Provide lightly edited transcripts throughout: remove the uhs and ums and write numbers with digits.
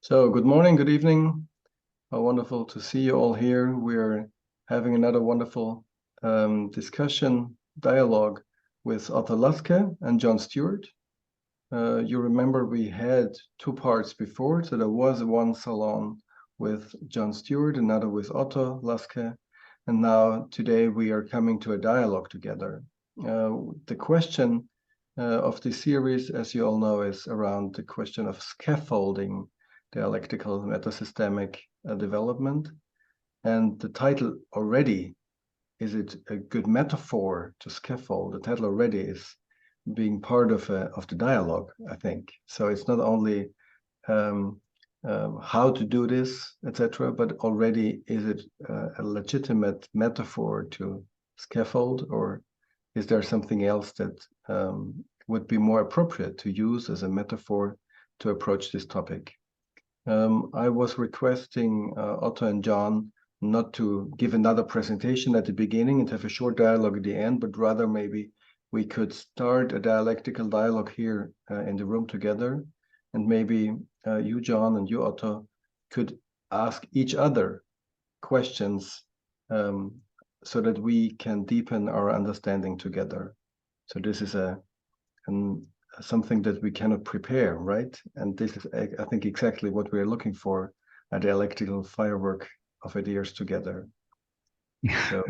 So, good morning, good evening. How wonderful to see you all here. We're having another wonderful discussion, dialogue with Otto Laske and John Stewart. You remember we had two parts before, so there was one salon with John Stewart, another with Otto Laske, and now today we are coming to a dialogue together. The question of this series, as you all know, is around the question of scaffolding, dialectical metasystemic development. And the title already, is it a good metaphor to scaffold? The title already is being part of the dialogue, I think. So it's not only how to do this, etc., but already is it a legitimate metaphor to scaffold, or is there something else that would be more appropriate to use as a metaphor to approach this topic? I was requesting Otto and John not to give another presentation at the beginning and have a short dialogue at the end, but rather maybe we could start a dialectical dialogue here in the room together. And maybe you, John, and you, Otto, could ask each other questions so that we can deepen our understanding together. So this is something that we cannot prepare, right? And this is, I think, exactly what we're looking for, a dialectical firework of ideas together. So,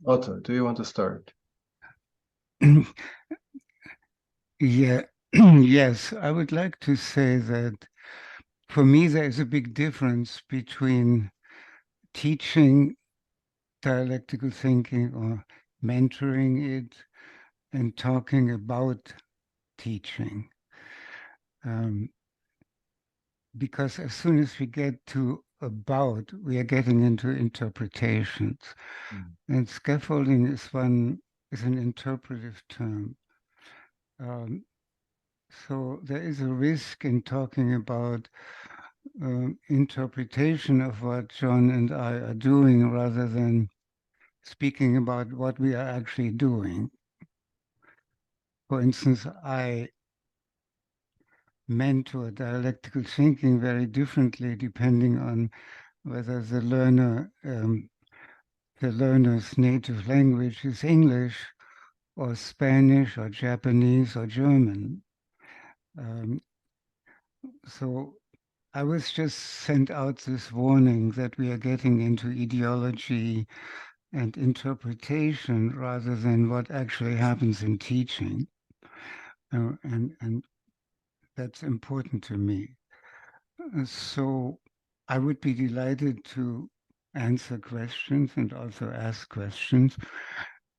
Otto, do you want to start? Yeah, yes, I would like to say that for me, there is a big difference between teaching dialectical thinking or mentoring it and talking about teaching. Because as soon as we get to about, we are getting into interpretations. And scaffolding is an interpretive term. So there is a risk in talking about interpretation of what John and I are doing rather than speaking about what we are actually doing. For instance, I mentor dialectical thinking very differently depending on whether the learner's native language is English or Spanish or Japanese or German. So I was just sent out this warning that we are getting into ideology and interpretation rather than what actually happens in teaching. And that's important to me. So I would be delighted to answer questions and also ask questions.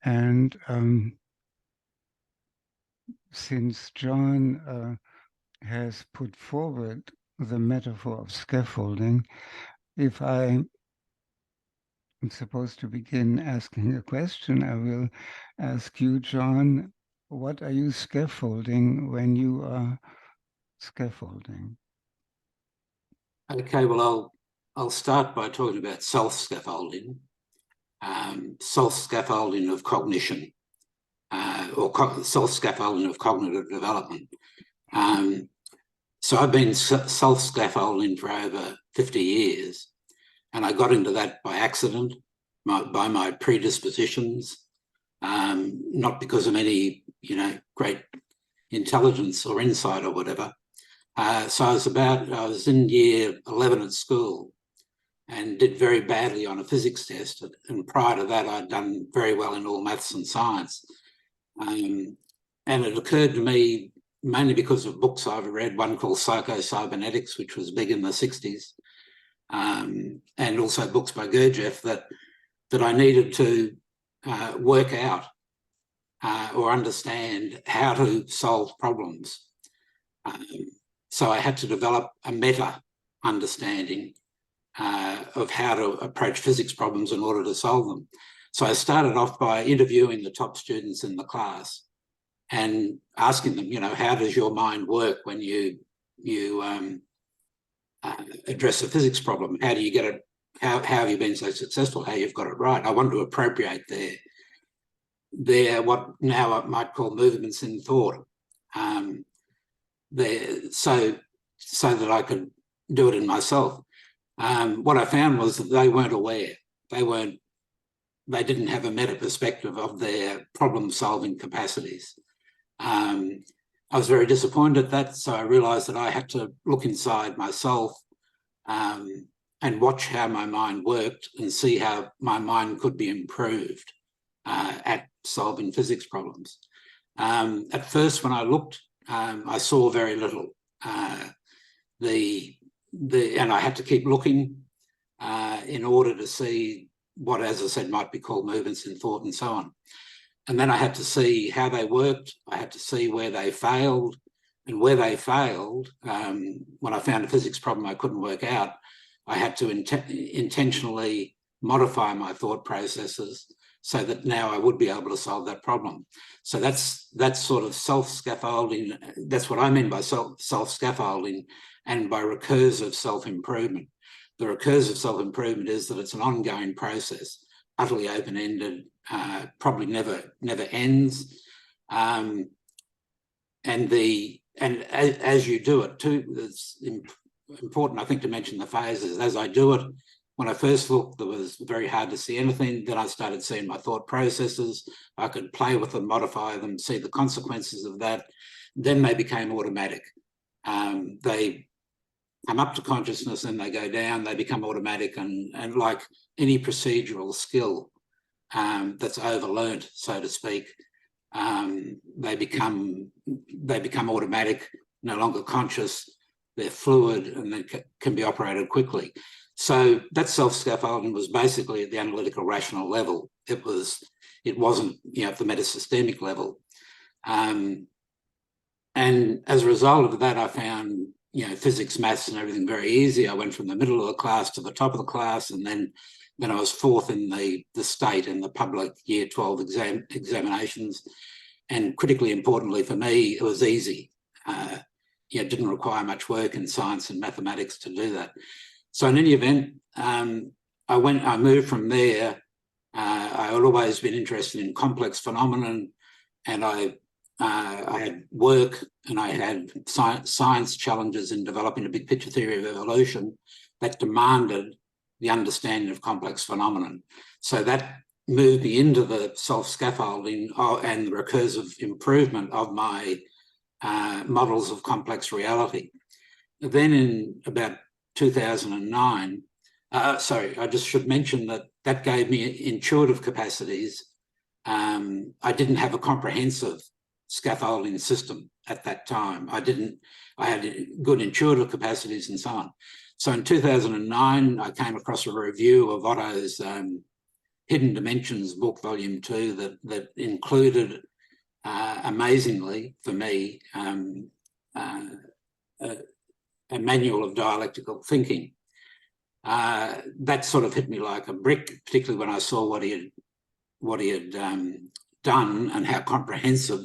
And since John has put forward the metaphor of scaffolding, if I'm supposed to begin asking a question, I will ask you, John, what are you scaffolding when you are scaffolding? Okay, well, I'll start by talking about self-scaffolding, self-scaffolding of cognition, or self-scaffolding of cognitive development. So I've been self-scaffolding for over 50 years, and I got into that by accident, by my predispositions, not because of any, great intelligence or insight or whatever. So I was in year 11 at school and did very badly on a physics test. And prior to that, I'd done very well in all maths and science. And it occurred to me, mainly because of books I've read, one called Psycho-Cybernetics, which was big in the 60s, and also books by Gurdjieff, that I needed to work out or understand how to solve problems. So I had to develop a meta understanding of how to approach physics problems in order to solve them. So I started off by interviewing the top students in the class and asking them, how does your mind work when you address a physics problem? How do you get it? How have you been so successful? How you've got it right? I want to appropriate their what now I might call movements in thought. So so that I could do it in myself. What I found was that they weren't aware. They didn't have a meta perspective of their problem-solving capacities. I was very disappointed at that, so I realised that I had to look inside myself and watch how my mind worked and see how my mind could be improved at solving physics problems. At first, when I looked, I saw very little. And I had to keep looking in order to see what, as I said, might be called movements in thought and so on. And then I had to see how they worked. I had to see where they failed. And where they failed, when I found a physics problem I couldn't work out, I had to intentionally modify my thought processes so that now I would be able to solve that problem. So that's sort of self-scaffolding. That's what I mean by self-scaffolding and by recursive self-improvement. The recursive self-improvement is that it's an ongoing process, utterly open-ended, probably never ends. And as you do it too, it's important, I think, to mention the phases. As I do it, when I first looked, it was very hard to see anything. Then I started seeing my thought processes. I could play with them, modify them, see the consequences of that. Then they became automatic. They come up to consciousness and they go down, they become automatic, and like any procedural skill that's overlearnt, so to speak, they become automatic, no longer conscious, they're fluid, and they can be operated quickly. So that self-scaffolding was basically at the analytical rational level. It wasn't, at the metasystemic level. And as a result of that, I found, physics, maths and everything very easy. I went from the middle of the class to the top of the class, and then I was fourth in the state in the public year 12 examinations. And critically importantly for me, it was easy. It didn't require much work in science and mathematics to do that. So in any event, I moved from there. I had always been interested in complex phenomenon, and I had work and I had science challenges in developing a big picture theory of evolution that demanded the understanding of complex phenomenon. So that moved me into the self-scaffolding and the recursive improvement of my models of complex reality. Then in about 2009, I just should mention that gave me intuitive capacities. I didn't have a comprehensive scaffolding system at that time. I had good intuitive capacities and so on. So in 2009, I came across a review of Otto's Hidden Dimensions book, volume 2, that included, amazingly for me, a manual of dialectical thinking. That sort of hit me like a brick, particularly when I saw what he had done and how comprehensive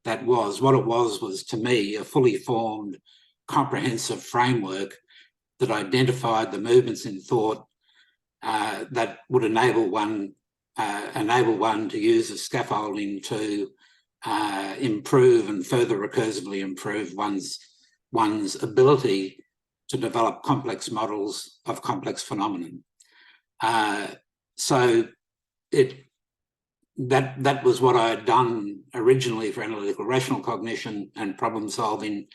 that was. What it was to me a fully formed, comprehensive framework that identified the movements in thought that would enable one to use a scaffolding to improve and further recursively improve one's ability to develop complex models of complex phenomenon. So that was what I had done originally for analytical rational cognition and problem solving.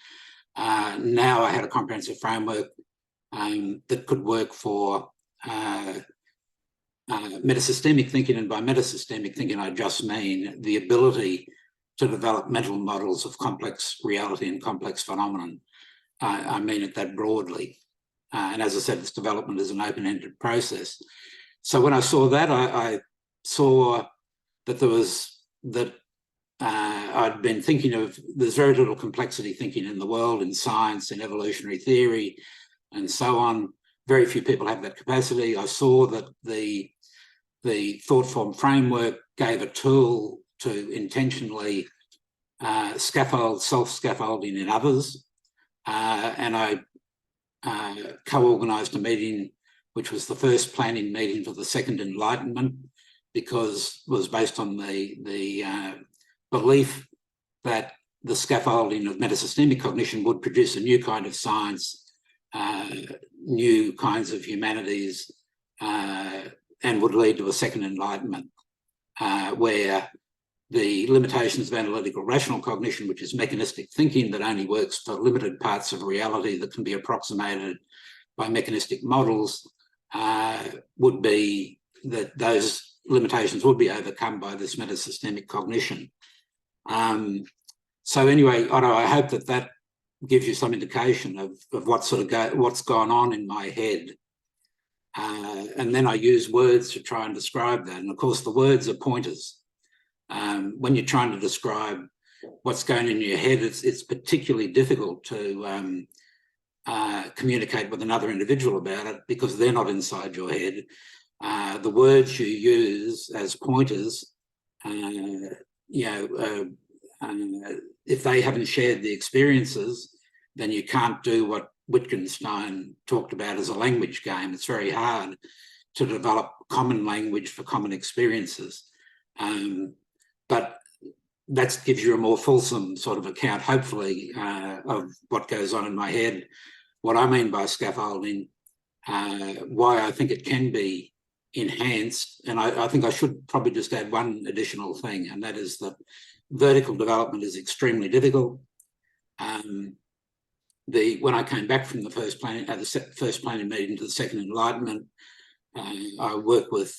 Now I had a comprehensive framework that could work for metasystemic thinking, and by metasystemic thinking I just mean the ability to develop mental models of complex reality and complex phenomenon. I mean it that broadly. And as I said, this development is an open-ended process. So when I saw that, I saw that I'd been thinking of, there's very little complexity thinking in the world, in science, in evolutionary theory, and so on. Very few people have that capacity. I saw that the thought form framework gave a tool to intentionally self-scaffolding in others. And I co-organised a meeting, which was the first planning meeting for the Second Enlightenment, because it was based on the belief that the scaffolding of metasystemic cognition would produce a new kind of science, new kinds of humanities, and would lead to a second enlightenment, where the limitations of analytical rational cognition, which is mechanistic thinking that only works for limited parts of reality that can be approximated by mechanistic models, would be that those limitations would be overcome by this metasystemic cognition. So anyway, Otto, I hope that that gives you some indication of what what's gone on in my head. And then I use words to try and describe that. And of course, the words are pointers. When you're trying to describe what's going on in your head, it's particularly difficult to communicate with another individual about it because they're not inside your head. The words you use as pointers, if they haven't shared the experiences, then you can't do what Wittgenstein talked about as a language game. It's very hard to develop common language for common experiences. But that gives you a more fulsome sort of account, hopefully, of what goes on in my head. What I mean by scaffolding, why I think it can be enhanced, and I think I should probably just add one additional thing, and that is that vertical development is extremely difficult. When I came back from the first planning meeting to the second enlightenment, I worked with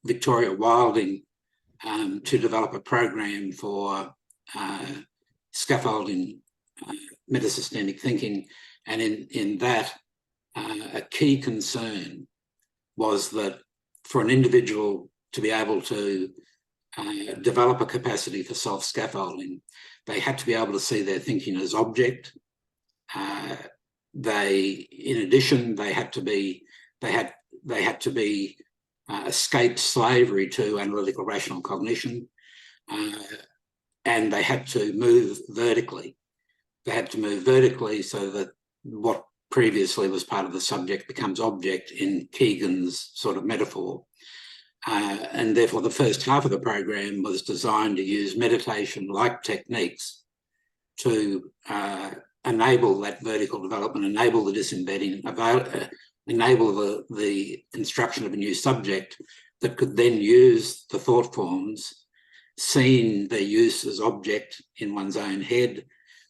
Victoria Wilding to develop a program for scaffolding metasystemic thinking, and in that, a key concern was that for an individual to be able to develop a capacity for self-scaffolding, they had to be able to see their thinking as object. In addition, they had to be escaped slavery to analytical rational cognition, and they had to move vertically. They had to move vertically so that what previously was part of the subject becomes object in Keegan's sort of metaphor. And therefore, the first half of the program was designed to use meditation-like techniques to enable that vertical development, enable the disembedding, enable the construction of a new subject that could then use the thought forms, seeing their use as object in one's own head,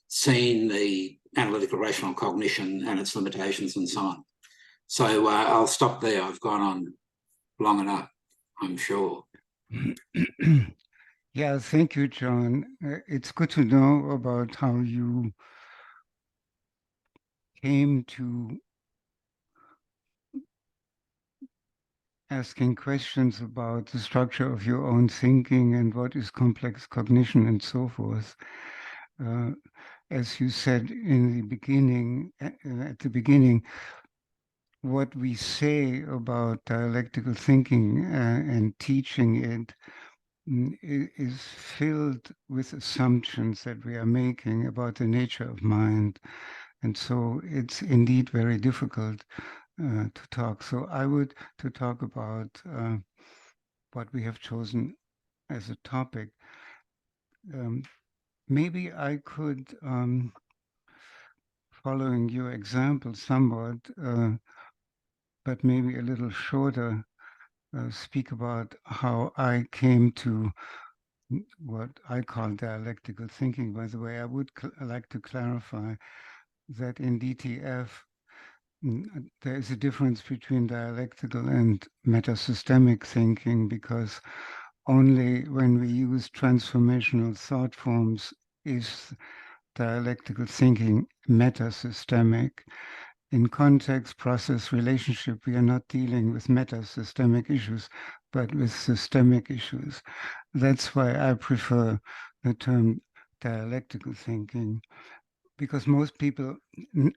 seeing the analytical rational cognition and its limitations and so on. So I'll stop there. I've gone on long enough, I'm sure. Yeah, thank you, John. It's good to know about how you came to asking questions about the structure of your own thinking and what is complex cognition and so forth. As you said in the beginning, at the beginning, what we say about dialectical thinking and teaching it is filled with assumptions that we are making about the nature of mind. And so it's indeed very difficult to talk. So I would to talk about what we have chosen as a topic. Maybe I could, following your example somewhat, but maybe a little shorter, speak about how I came to what I call dialectical thinking. By the way, I would like to clarify that in DTF, there is a difference between dialectical and metasystemic thinking, because only when we use transformational thought forms is dialectical thinking metasystemic. In context, process, relationship, we are not dealing with metasystemic issues, but with systemic issues. That's why I prefer the term dialectical thinking, because most people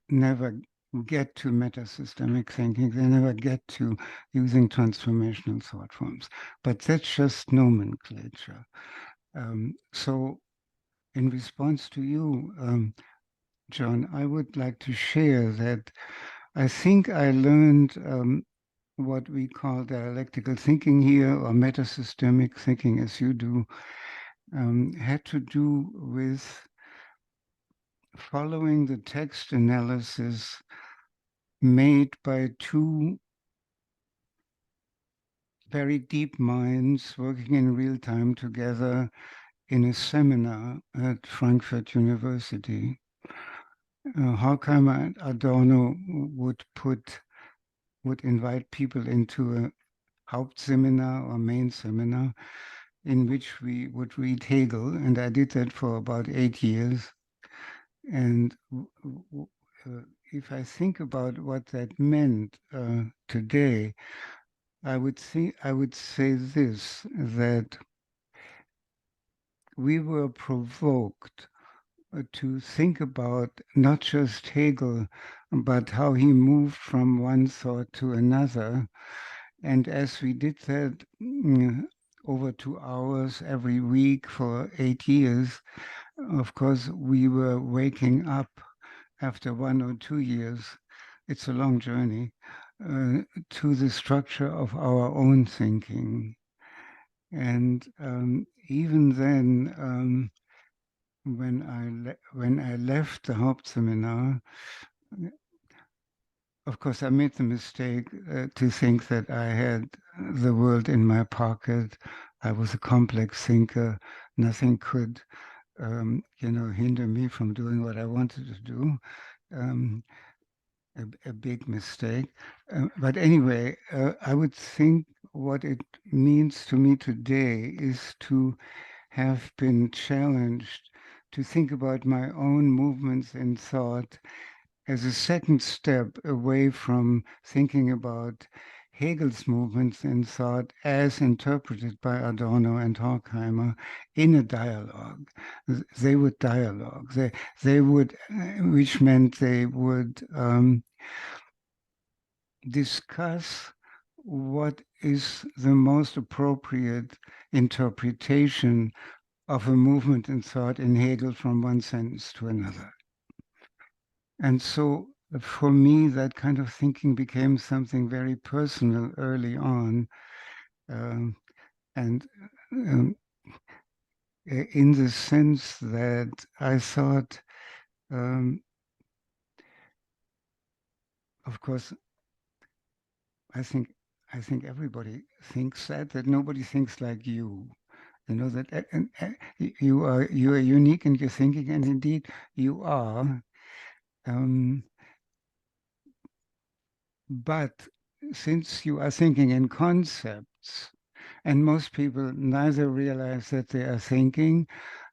never get to metasystemic thinking. They never get to using transformational thought forms. But that's just nomenclature. So in response to you, John, I would like to share that I think I learned what we call dialectical thinking here, or metasystemic thinking as you do, had to do with following the text analysis made by two very deep minds working in real time together in a seminar at Frankfurt University. Horkheimer and Adorno would invite people into a Hauptseminar or main seminar in which we would read Hegel, and I did that for about 8 years. And if I think about what that meant today, I would say this, that we were provoked to think about not just Hegel, but how he moved from one thought to another. And as we did that over 2 hours every week for 8 years, of course, we were waking up after 1 or 2 years. It's a long journey to the structure of our own thinking. And even then, when I left the Hauptseminar, of course, I made the mistake to think that I had the world in my pocket. I was a complex thinker. Nothing could, hinder me from doing what I wanted to do. A big mistake. But anyway, I would think what it means to me today is to have been challenged to think about my own movements in thought as a second step away from thinking about Hegel's movements in thought as interpreted by Adorno and Horkheimer in a dialogue. They would dialogue. They would, which meant they would discuss what is the most appropriate interpretation of a movement in thought in Hegel from one sentence to another. And so for me, that kind of thinking became something very personal early on. And in the sense that I thought, of course, I think everybody thinks that nobody thinks like you. You know that you are unique in your thinking, and indeed you are. But since you are thinking in concepts, and most people neither realize that they are thinking,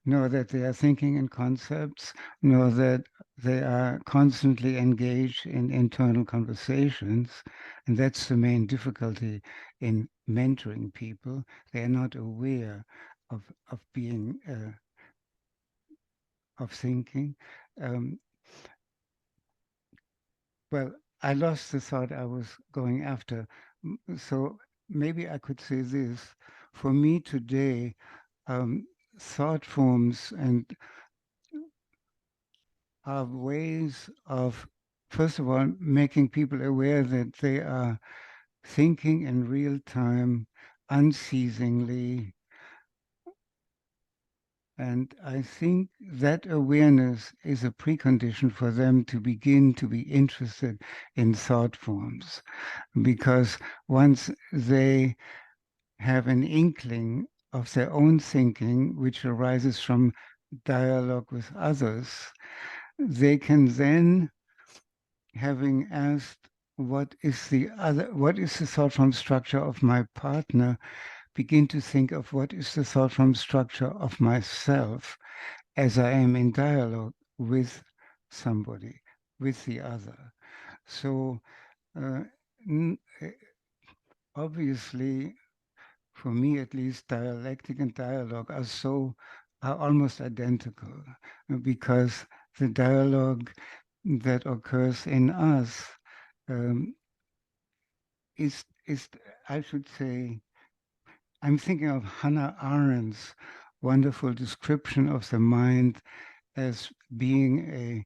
nor that they are thinking in concepts, nor that they are constantly engaged in internal conversations. And that's the main difficulty in mentoring people. They are not aware of being, of thinking. Well, I lost the thought I was going after. So maybe I could say this. For me today, thought forms and are ways of, first of all, making people aware that they are thinking in real time, unceasingly. And I think that awareness is a precondition for them to begin to be interested in thought forms. Because once they have an inkling of their own thinking, which arises from dialogue with others, they can then, having asked, what is the thought form structure of my partner, begin to think of what is the thought form structure of myself as I am in dialogue with somebody, with the other. So obviously, for me at least, dialectic and dialogue are almost identical, because the dialogue that occurs in us is, I should say, I'm thinking of Hannah Arendt's wonderful description of the mind as being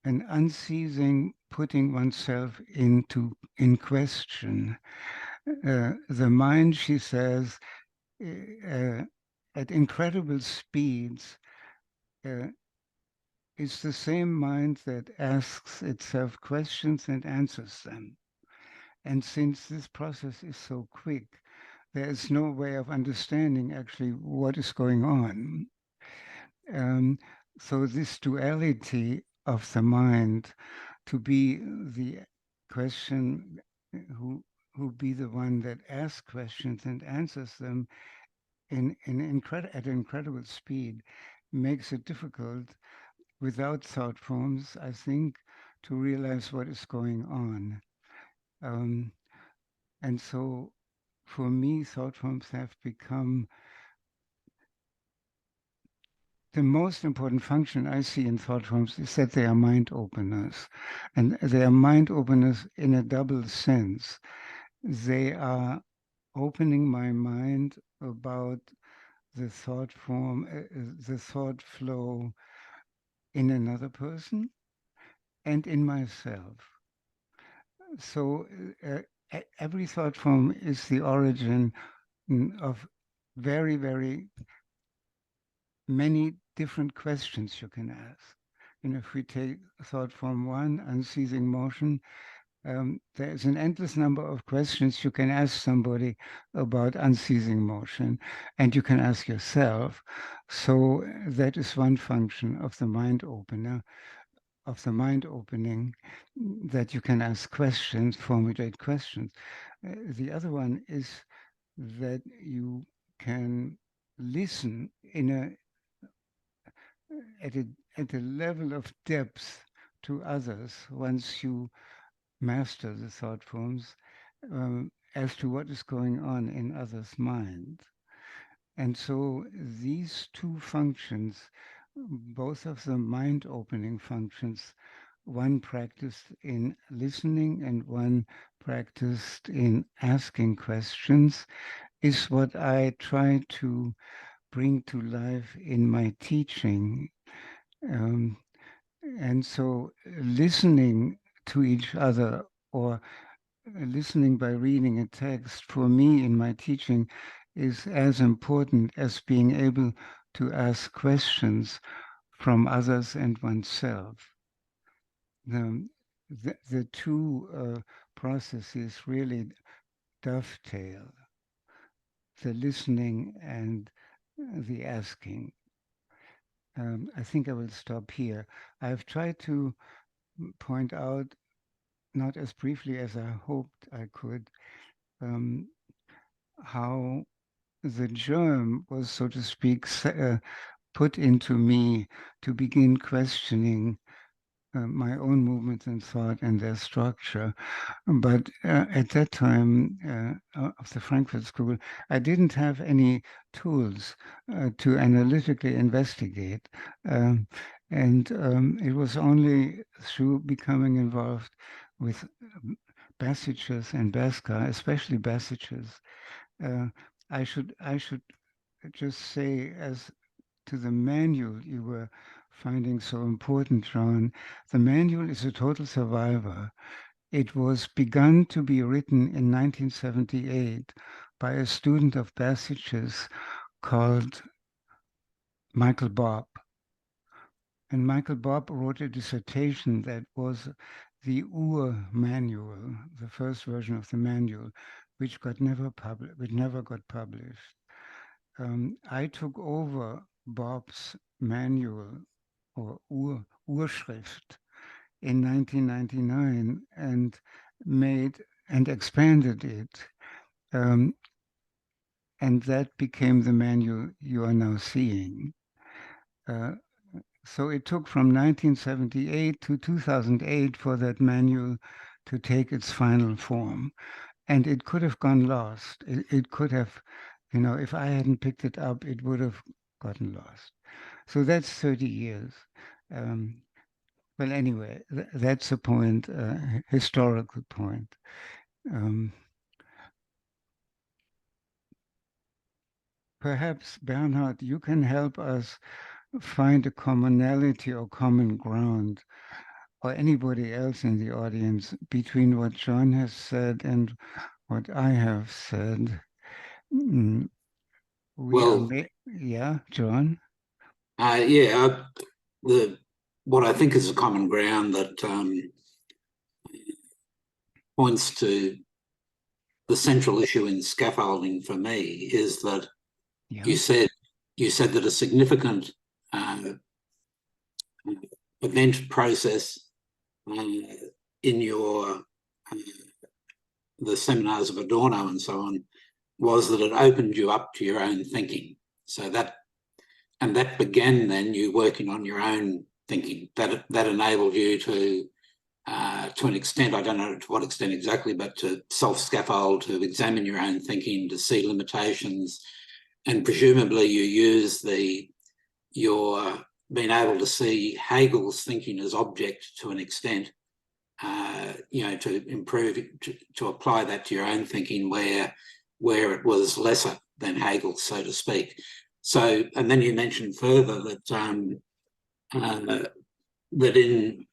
an unceasing putting oneself in question. The mind, she says, at incredible speeds, it's the same mind that asks itself questions and answers them. And since this process is so quick, there is no way of understanding actually what is going on. So this duality of the mind, to be the question who be the one that asks questions and answers them at incredible speed, makes it difficult without thought forms, I think, to realize what is going on. And so for me, thought forms have become the most important function I see in thought forms is that they are mind openers. And they are mind openers in a double sense. They are opening my mind about the thought form, the thought flow in another person and in myself. So every thought form is the origin of very, very many different questions you can ask. If we take thought form one, unceasing motion, there's an endless number of questions you can ask somebody about unceasing motion, and you can ask yourself. So that is one function of the mind opener, of the mind opening, that you can ask questions, formulate questions. The other one is that you can listen at a level of depth to others once you master the thought forms, as to what is going on in others' mind. And so these two functions, both of them mind-opening functions, one practiced in listening and one practiced in asking questions, is what I try to bring to life in my teaching. And so listening to each other, or listening by reading a text, for me in my teaching, is as important as being able to ask questions from others and oneself. The two processes really dovetail, the listening and the asking. I think I will stop here. I've tried to point out, not as briefly as I hoped I could, how the germ was, so to speak, put into me to begin questioning my own movements and thought and their structure. But at that time of the Frankfurt School, I didn't have any tools to analytically investigate. And it was only through becoming involved with Basic's and Baska, especially Basic's. I should just say, as to the manual you were finding so important, John, the manual is a total survivor. It was begun to be written in 1978 by a student of Basic's called Michael Bob. And Michael Bob wrote a dissertation that was the manual, the first version of the manual, which never got published. I took over Bob's manual, or Urschrift, in 1999 and made and expanded it. And that became the manual you are now seeing. So it took from 1978 to 2008 for that manual to take its final form. And it could have gone lost. It could have, if I hadn't picked it up, it would have gotten lost. So that's 30 years. Well, anyway, that's a point, historical point. Perhaps, Bernhard, you can help us find a commonality or common ground, or anybody else in the audience, between what John has said and what I have said. Yeah, John? Yeah, what I think is a common ground that points to the central issue in scaffolding for me is that Yeah. you said that a significant event process in your the seminars of Adorno and so on was that it opened you up to your own thinking. So that began then you working on your own thinking. That enabled you to an extent, I don't know to what extent exactly, but to self-scaffold, to examine your own thinking, to see limitations, and presumably you use your being able to see Hegel's thinking as object to an extent, to improve, to apply that to your own thinking where it was lesser than Hegel, so to speak. So, and then you mentioned further that that in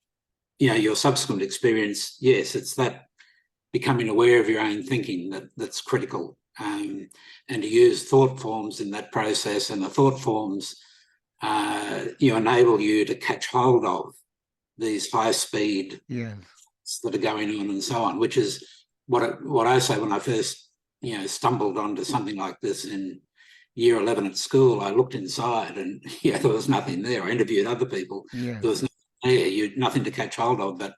your subsequent experience, yes, it's that becoming aware of your own thinking that's critical, and to use thought forms in that process, and the thought forms enable you to catch hold of these high speed that are going on and so on, which is what I say when I first stumbled onto something like this in year 11 at school. I looked inside and there was nothing there. I interviewed other people. There was nothing there. Nothing to catch hold of, but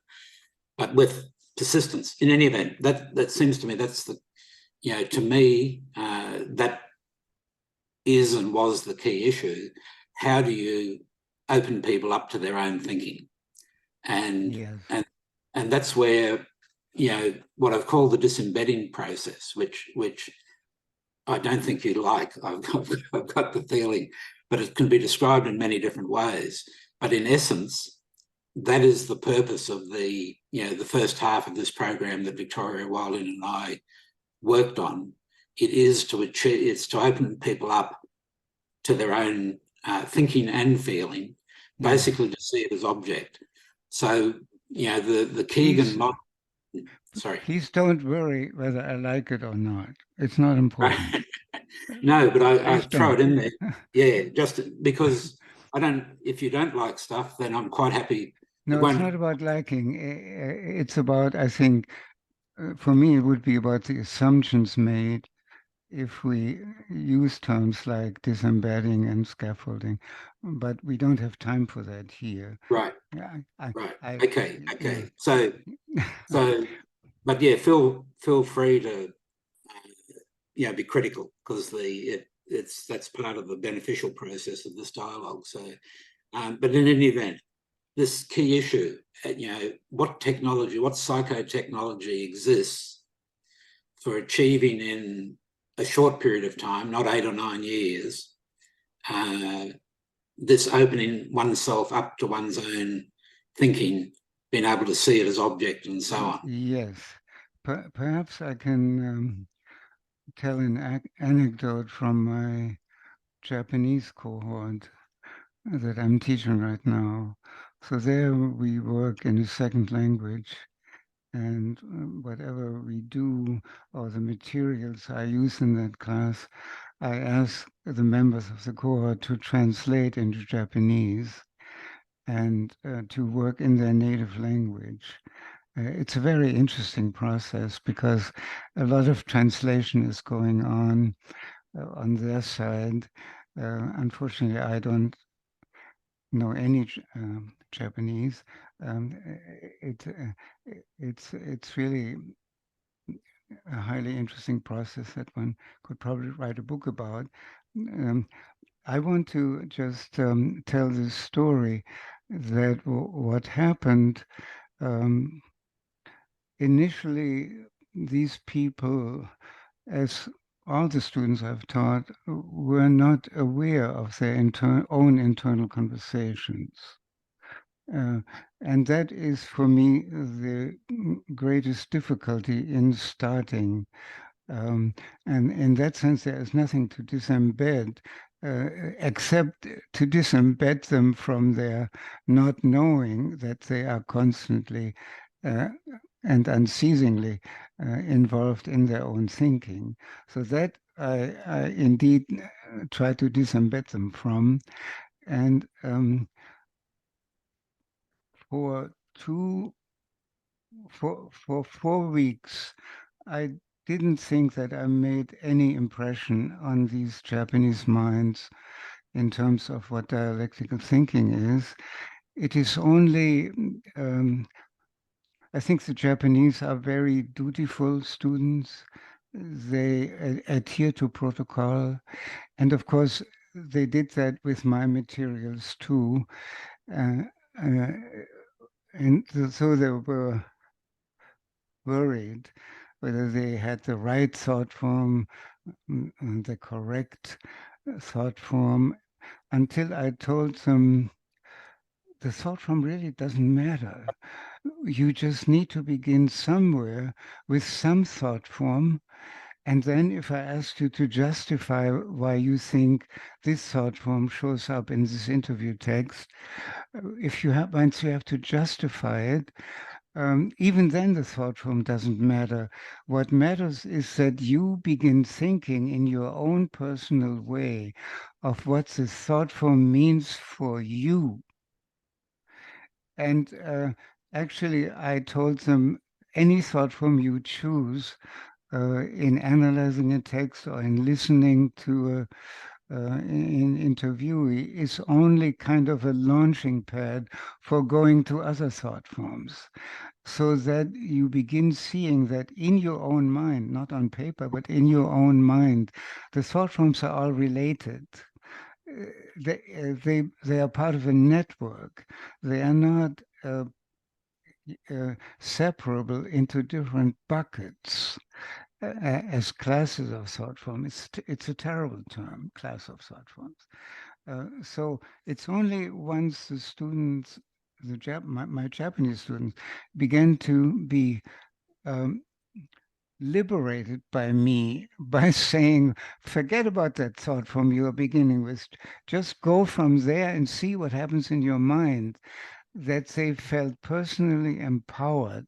with persistence. In any event, that seems to me that's the to me that is and was the key issue. How do you open people up to their own thinking? And that's where what I've called the disembedding process, which I don't think you like. I've got the feeling, but it can be described in many different ways. But in essence, that is the purpose of the first half of this program that Victoria Wilding and I worked on. It is to achieve, it's to open people up to their own thinking and feeling, basically to see it as object. So, the Keegan model. Sorry. Please don't worry whether I like it or not. It's not important. No, but I throw it in there. Yeah, just because if you don't like stuff, then I'm quite happy. No, it's not about liking. It's about, I think, for me, it would be about the assumptions made if we use terms like disembedding and scaffolding, but we don't have time for that here. Right. Right. Okay. So, but yeah, feel free to be critical, because that's part of the beneficial process of this dialogue. So, but in any event, this key issue, what psychotechnology exists for achieving in a short period of time, not 8 or 9 years, this opening oneself up to one's own thinking, being able to see it as object and so on. Yes. Perhaps I can tell an anecdote from my Japanese cohort that I'm teaching right now. So there we work in a second language, and whatever we do or the materials I use in that class, I ask the members of the cohort to translate into Japanese and to work in their native language. It's a very interesting process because a lot of translation is going on their side. Unfortunately, I don't know any Japanese. It's really a highly interesting process that one could probably write a book about. I want to just tell this story that what happened. Initially, these people, as all the students I've taught, were not aware of their own internal conversations. And that is, for me, the greatest difficulty in starting. And in that sense, there is nothing to disembed, except to disembed them from their not knowing that they are constantly and unceasingly involved in their own thinking. So that I indeed try to disembed them from. And for 4 weeks, I didn't think that I made any impression on these Japanese minds in terms of what dialectical thinking is. It is only, I think the Japanese are very dutiful students. They adhere to protocol. And of course, they did that with my materials too. Uh, uh, and so they were worried whether they had the right thought form, the correct thought form, until I told them the thought form really doesn't matter. You just need to begin somewhere with some thought form. And then if I asked you to justify why you think this thought form shows up in this interview text, if you have, once you have to justify it, even then the thought form doesn't matter. What matters is that you begin thinking in your own personal way of what the thought form means for you. And actually, I told them any thought form you choose in analyzing a text or in listening to an interviewee is only kind of a launching pad for going to other thought forms, so that you begin seeing that in your own mind, not on paper, but in your own mind, the thought forms are all related. They are part of a network. They are not separable into different buckets as classes of thought forms. It's a terrible term, class of thought forms. So it's only once the students, my Japanese students, began to be liberated by me by saying, forget about that thought form you are beginning with. Just go from there and see what happens in your mind, that they felt personally empowered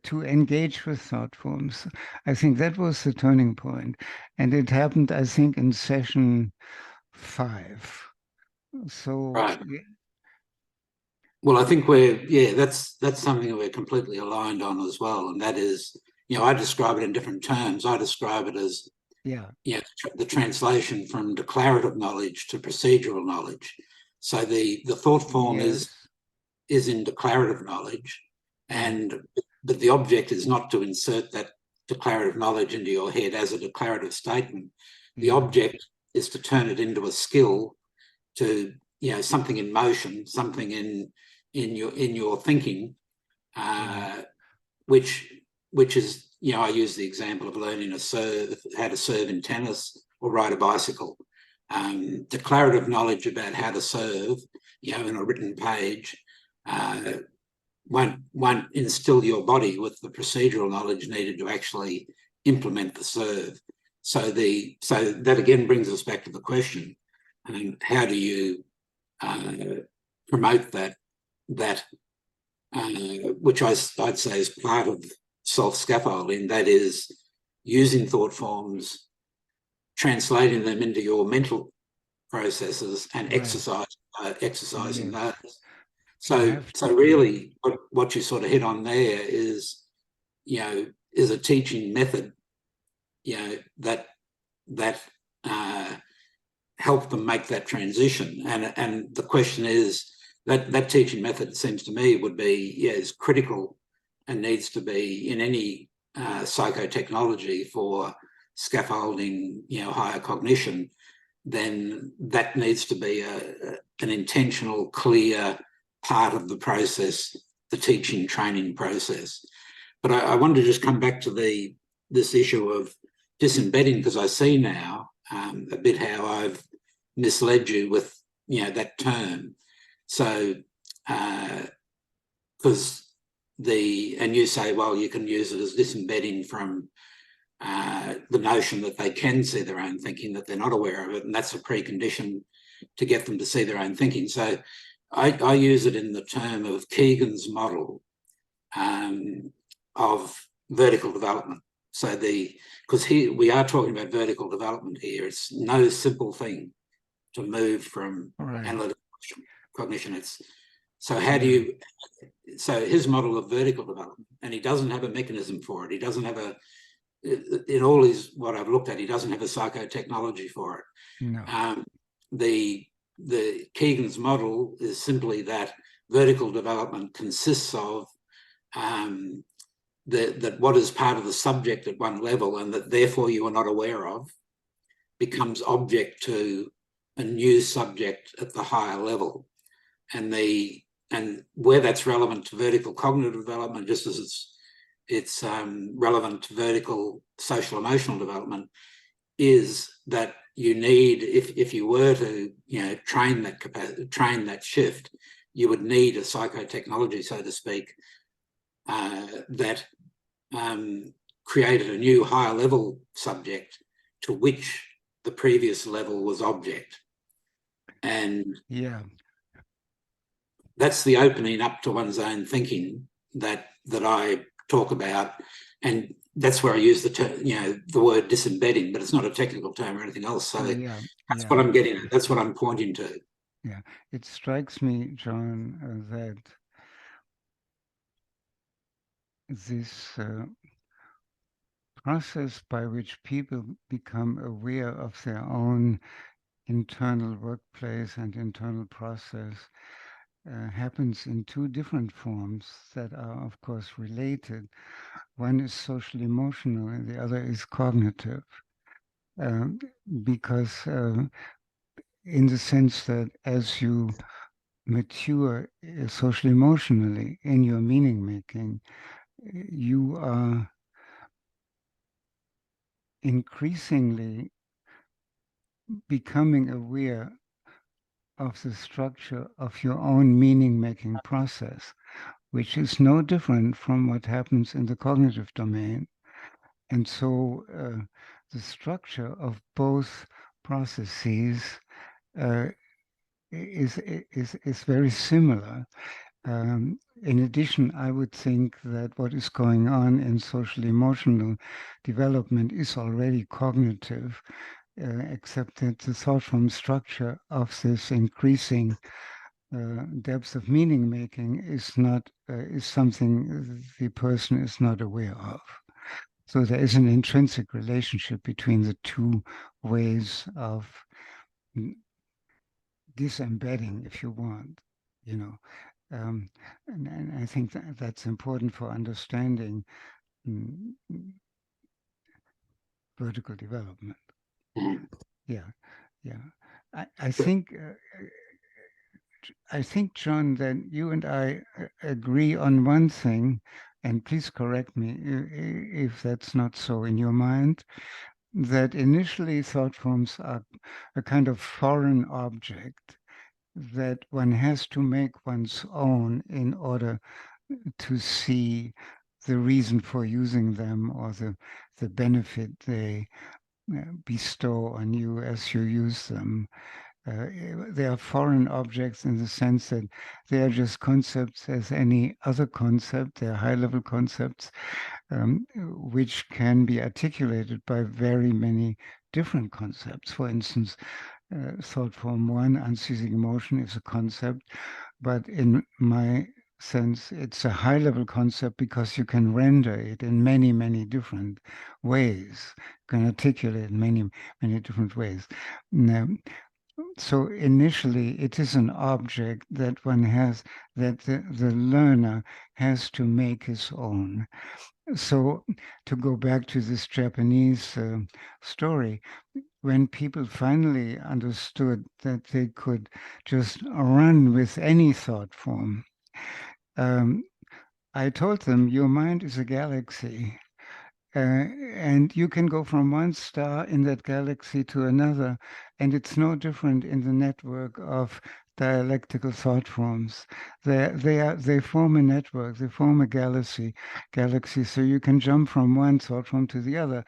to engage with thought forms. I think that was the turning point. And it happened, I think, in session 5. So, Right. Well, I think that's something we're completely aligned on as well. And that is, I describe it in different terms. I describe it as, the translation from declarative knowledge to procedural knowledge. So the thought form is in declarative knowledge, but the object is not to insert that declarative knowledge into your head as a declarative statement. The object is to turn it into a skill, to something in motion, something in your thinking, which is, I use the example of learning how to serve in tennis or ride a bicycle. Declarative knowledge about how to serve, in a written page, won't instill your body with the procedural knowledge needed to actually implement the serve. So that again brings us back to the question: how do you promote that which I'd say is part of self-scaffolding, that is using thought forms, translating them into your mental processes and exercising those. So really what you sort of hit on there is, is a teaching method, that help them make that transition. And the question is, that teaching method, seems to me, would be is critical and needs to be in any psychotechnology for scaffolding, higher cognition. Then that needs to be an intentional, clear part of the process, the teaching training process. But I wanted to just come back to this issue of disembedding, because I see now a bit how I've misled you with that term. So because and you say, well, you can use it as disembedding from the notion that they can see their own thinking, that they're not aware of it, and that's a precondition to get them to see their own thinking. So I use it in the term of Keegan's model of vertical development. So because here we are talking about vertical development here. It's no simple thing to move from analytical cognition. So how do you, so his model of vertical development, and he doesn't have a mechanism for it. He doesn't have in all his, what I've looked at, he doesn't have a psychotechnology for it. No. The Keegan's model is simply that vertical development consists of that what is part of the subject at one level and that therefore you are not aware of becomes object to a new subject at the higher level. And where that's relevant to vertical cognitive development, just as it's relevant to vertical social emotional development, is that you need, if you were to train that shift, you would need a psychotechnology, so to speak, that created a new higher level subject to which the previous level was object. And that's the opening up to one's own thinking that I talk about. And that's where I use the term, the word disembedding, but it's not a technical term or anything else. So that's what I'm getting at. That's what I'm pointing to. Yeah, it strikes me, John, that this process by which people become aware of their own internal workplace and internal process happens in two different forms that are, of course, related. One is social emotional and the other is cognitive. Because in the sense that as you mature social emotionally in your meaning making, you are increasingly becoming aware of the structure of your own meaning making process, which is no different from what happens in the cognitive domain. And so the structure of both processes is very similar. In addition, I would think that what is going on in social emotional development is already cognitive, except that the thought form structure of this increasing depth of meaning making is not is something the person is not aware of. So there is an intrinsic relationship between the two ways of disembedding, if you want, and I think that's important for understanding vertical development. Yeah. I think, John, that you and I agree on one thing, and please correct me if that's not so in your mind, that initially thought forms are a kind of foreign object that one has to make one's own in order to see the reason for using them or the benefit they bestow on you as you use them. They are foreign objects in the sense that they are just concepts as any other concept. They are high-level concepts which can be articulated by very many different concepts. For instance, thought form one, unceasing emotion, is a concept, but in my sense, it's a high-level concept because you can render it in many, many different ways. You can articulate it in many, many different ways. Now, so initially, it is an object that one has, that the learner has to make his own. So to go back to this Japanese story, when people finally understood that they could just run with any thought form, I told them, your mind is a galaxy. And you can go from one star in that galaxy to another, and it's no different in the network of dialectical thought forms. They form a network, they form a galaxy, so you can jump from one thought form to the other.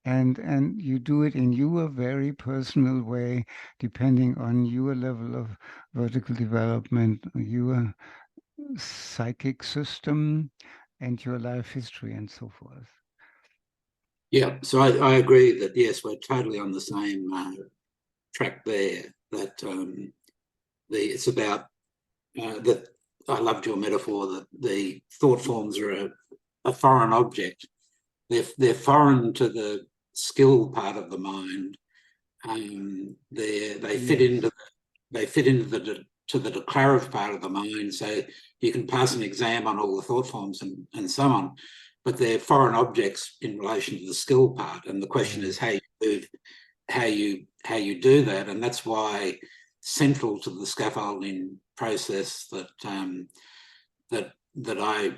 And you do it in your very personal way, depending on your level of vertical development, your psychic system, and your life history, and so forth. Yeah, so I agree that, yes, we're totally on the same track there, that it's about that. I loved your metaphor that the thought forms are a foreign object. They're foreign to the skill part of the mind. They fit into the declarative part of the mind. So you can pass an exam on all the thought forms and so on, but they're foreign objects in relation to the skill part. And the question is how you do that, and that's why central to the scaffolding process that I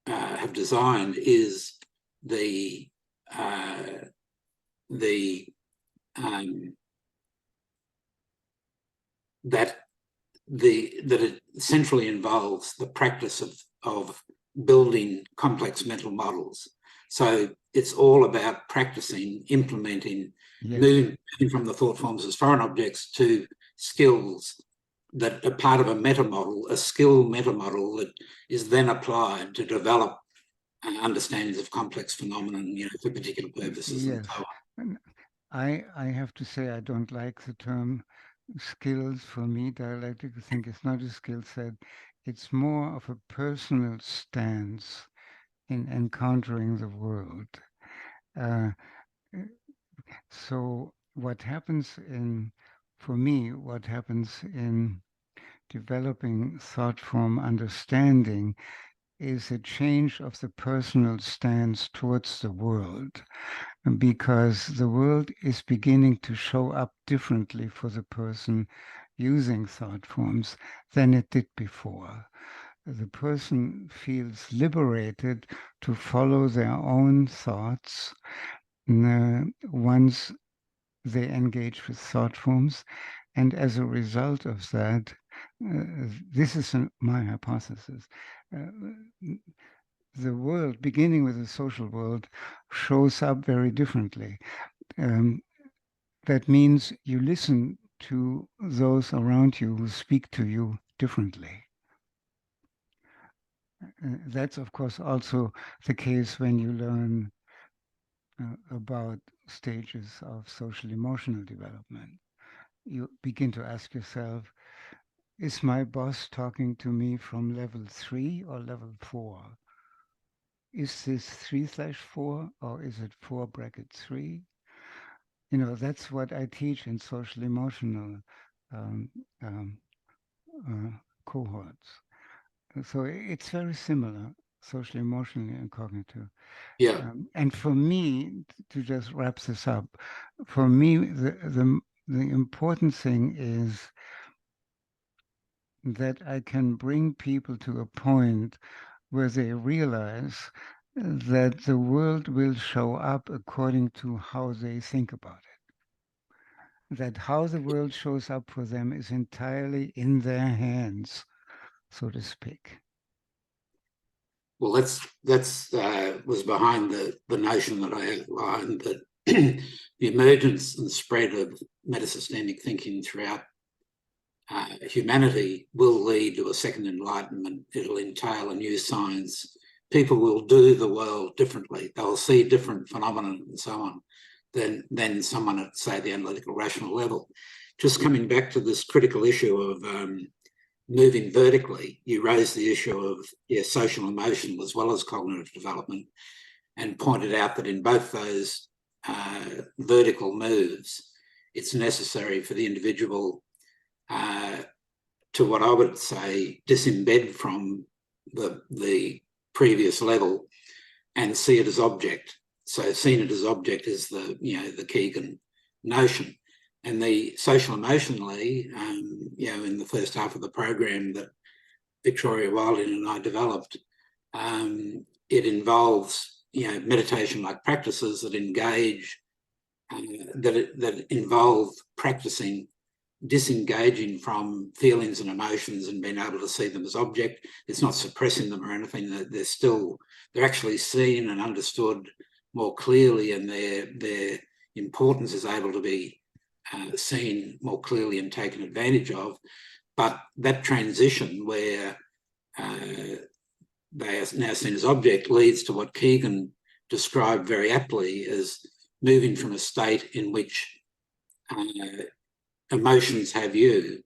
have designed is the that it centrally involves the practice of building complex mental models. So it's all about practicing, implementing, moving from the thought forms as foreign objects to skills that are part of a meta model, a skill meta model that is then applied to develop understandings of complex phenomena, for particular purposes. Yes. And so on. I have to say I don't like the term skills. For me, dialectical think it's not a skill set. It's more of a personal stance in encountering the world. So what happens for me, what happens in developing thought form understanding is a change of the personal stance towards the world, because the world is beginning to show up differently for the person using thought forms than it did before. The person feels liberated to follow their own thoughts once they engage with thought forms. And as a result of that, this is my hypothesis, the world, beginning with the social world, shows up very differently. That means you listen to those around you who speak to you differently. That's, of course, also the case when you learn about stages of social emotional development. You begin to ask yourself, is my boss talking to me from level 3 or level 4? Is this 3/4 or is it 4(3)? That's what I teach in social emotional um, um, cohorts. So it's very similar, social emotional and cognitive. Yeah. And for me, to just wrap this up, for me, the important thing is that I can bring people to a point where they realize that the world will show up according to how they think about it. That how the world shows up for them is entirely in their hands, so to speak. Well, that's was behind the notion that I outlined, that the emergence and spread of metasystemic thinking throughout humanity will lead to a second enlightenment. It'll entail a new science. People will do the world differently. They'll see different phenomena and so on than someone at, say, the analytical rational level. Just coming back to this critical issue of moving vertically, you raised the issue of social emotional as well as cognitive development, and pointed out that in both those vertical moves, it's necessary for the individual to, what I would say, disembed from the previous level and see it as object. So seeing it as object is the Keegan notion. And the social emotionally, in the first half of the program that Victoria Wilding and I developed, it involves meditation-like practices that engage, that involve practicing disengaging from feelings and emotions and being able to see them as object. It's not suppressing them or anything. They're actually seen and understood more clearly, and their importance is able to be seen more clearly and taken advantage of. But that transition where they are now seen as object leads to what Keegan described very aptly as moving from a state in which emotions have you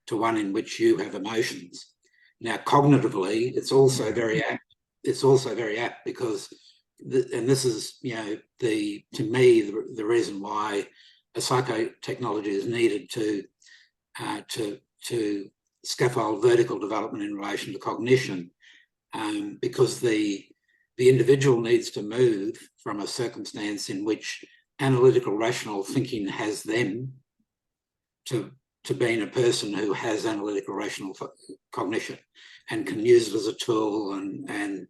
to one in which you have emotions. Now, cognitively, it's also very apt. It's also very apt because, and this is, you know, to me, the reason why a psychotechnology is needed to scaffold vertical development in relation to cognition, because the individual needs to move from a circumstance in which analytical rational thinking has them to being a person who has analytical rational cognition and can use it as a tool and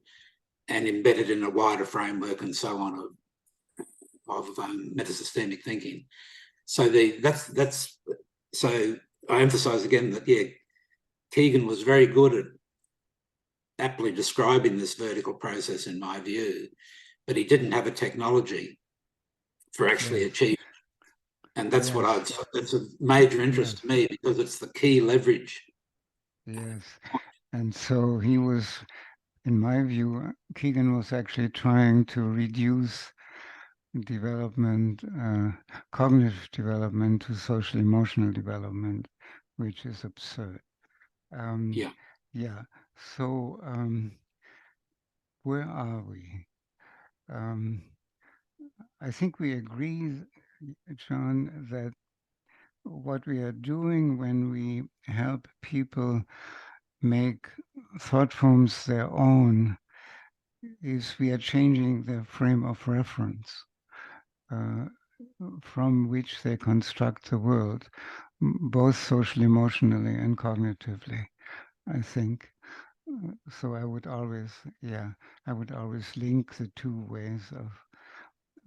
embed it in a wider framework and so on of metasystemic thinking. So so I emphasize again that, yeah, Keegan was very good at aptly describing this vertical process in my view, but he didn't have a technology for actually achieving it. And that's that's a major interest to me, because it's the key leverage. Yes. And so he was, in my view, Keegan was actually trying to reduce development, cognitive development to social emotional development, which is absurd. Yeah. So where are we? I think we agree, John, that what we are doing when we help people make thought forms their own is we are changing the frame of reference from which they construct the world, both social, emotionally, and cognitively, I think. So I would always link the two ways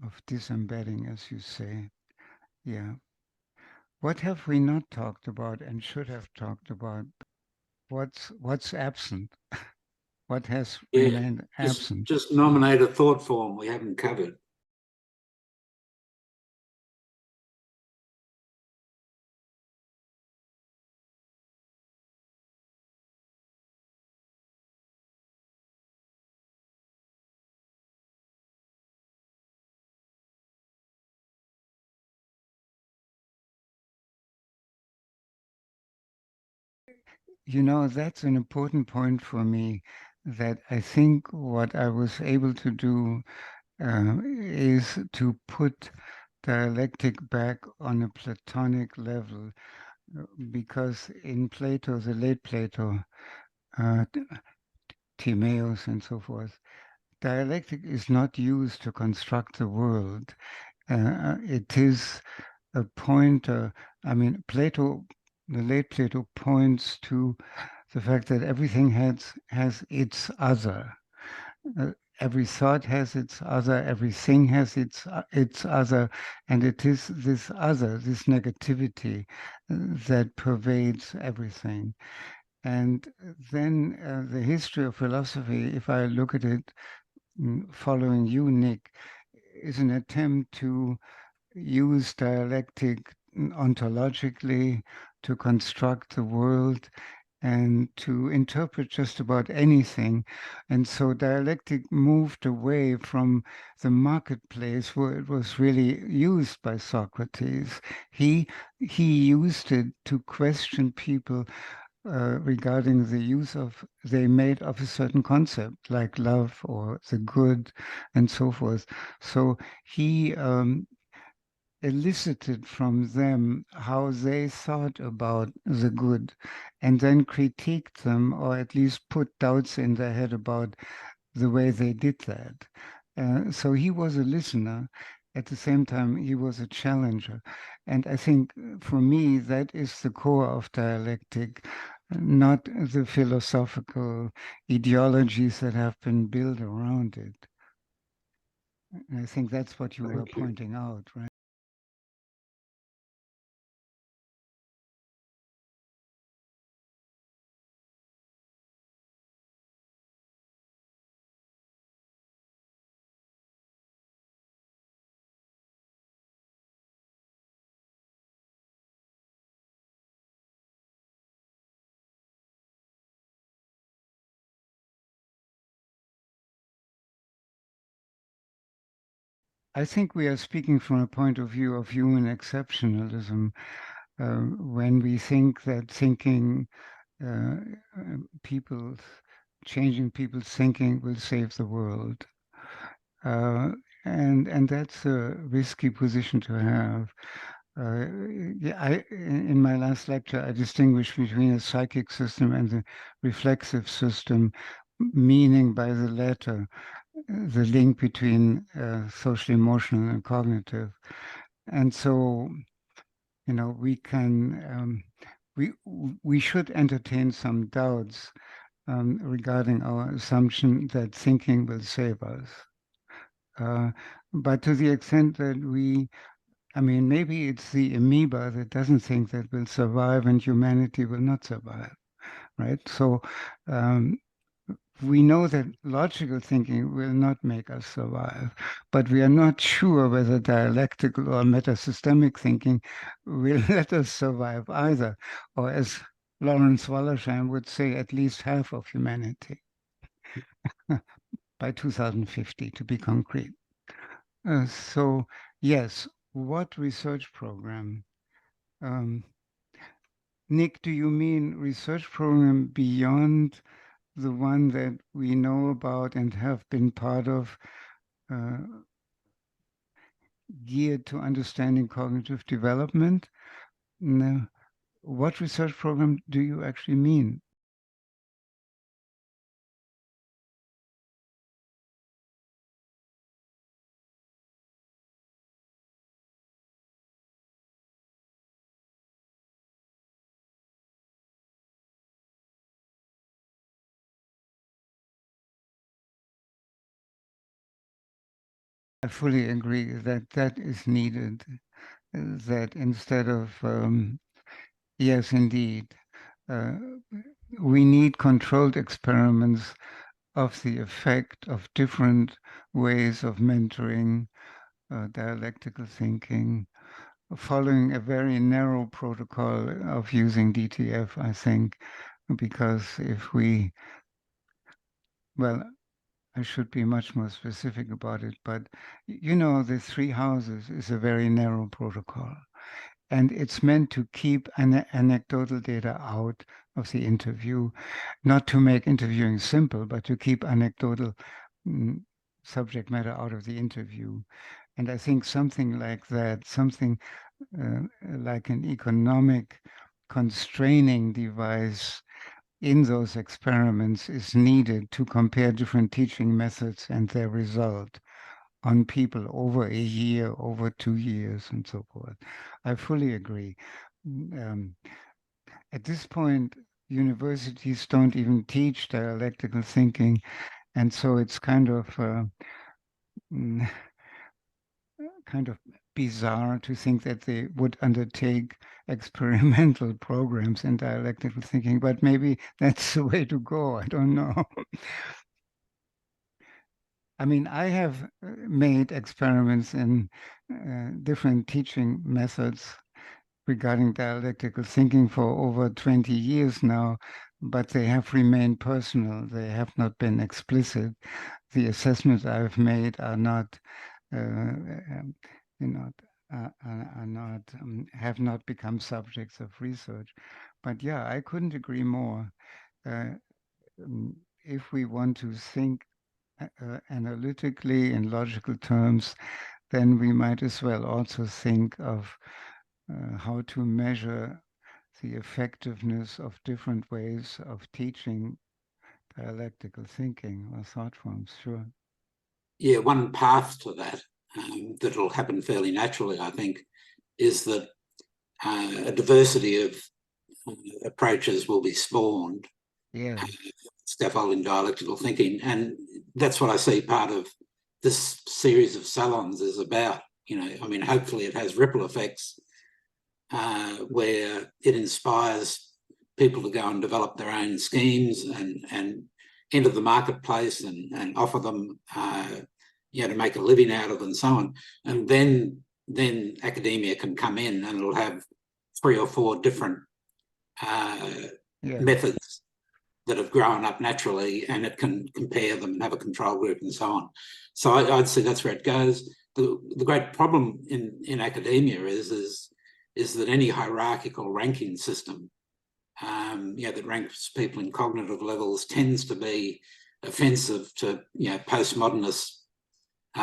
of disembedding, as you say. Yeah. What have we not talked about and should have talked about? What's absent? What has remained absent? Just nominate a thought form we haven't covered. You know, that's an important point for me, that I think what I was able to do is to put dialectic back on a Platonic level, because in Plato, the late Plato, Timaeus and so forth, dialectic is not used to construct the world. It is a pointer. I mean, Plato, the late Plato, points to the fact that everything has its other. Every thought has its other. Everything has its other, and it is this other, this negativity, that pervades everything. And then the history of philosophy, if I look at it, following you, Nick, is an attempt to use dialectic ontologically to construct the world and to interpret just about anything. And so dialectic moved away from the marketplace where it was really used by Socrates. He used it to question people regarding the use they made of a certain concept, like love or the good and so forth. So he elicited from them how they thought about the good, and then critiqued them, or at least put doubts in their head about the way they did that. So he was a listener. At the same time, he was a challenger. And I think for me, that is the core of dialectic, not the philosophical ideologies that have been built around it. And I think that's what you were pointing out, right? I think we are speaking from a point of view of human exceptionalism when we think that thinking people's changing people's thinking will save the world. And that's a risky position to have. Yeah, in my last lecture, I distinguished between a psychic system and the reflexive system, meaning by the latter the link between social, emotional, and cognitive. And so, you know, we should entertain some doubts regarding our assumption that thinking will save us. But to the extent that I mean, maybe it's the amoeba that doesn't think that will survive and humanity will not survive, right? So we know that logical thinking will not make us survive, but we are not sure whether dialectical or metasystemic thinking will let us survive either, or as Lawrence Wallersheim would say, at least half of humanity by 2050, to be concrete. So, yes, what research program? Nick, do you mean research program beyond the one that we know about and have been part of, geared to understanding cognitive development? No. What research program do you actually mean? I fully agree that that is needed, that instead of, yes, indeed, we need controlled experiments of the effect of different ways of mentoring, dialectical thinking, following a very narrow protocol of using DTF, I think, because if we, well, I should be much more specific about it, but you know, the 3 houses is a very narrow protocol. And it's meant to keep anecdotal data out of the interview, not to make interviewing simple, but to keep anecdotal subject matter out of the interview. And I think something like that, something like an economic constraining device in those experiments is needed to compare different teaching methods and their result on people over a year, over 2 years, and so forth. I fully agree. At this point, universities don't even teach dialectical thinking, and so it's kind of bizarre to think that they would undertake experimental programs in dialectical thinking, but maybe that's the way to go. I don't know. I mean, I have made experiments in different teaching methods regarding dialectical thinking for over 20 years now, but they have remained personal. They have not been explicit. The assessments I've made are not, have not become subjects of research. But yeah, I couldn't agree more. If we want to think analytically in logical terms, then we might as well also think of how to measure the effectiveness of different ways of teaching dialectical thinking or thought forms. Sure. Yeah, one path to that that'll happen fairly naturally, I think, is that a diversity of approaches will be spawned. Yeah. Scaffolding dialectical thinking, and that's what I see part of this series of salons is about. You know, I mean, hopefully it has ripple effects where it inspires people to go and develop their own schemes and enter the marketplace and offer them, to make a living out of and so on. And then academia can come in and it'll have 3 or 4 different methods that have grown up naturally, and it can compare them and have a control group and so on. So I'd say that's where it goes. the great problem in academia is that any hierarchical ranking system, that ranks people in cognitive levels tends to be offensive to postmodernist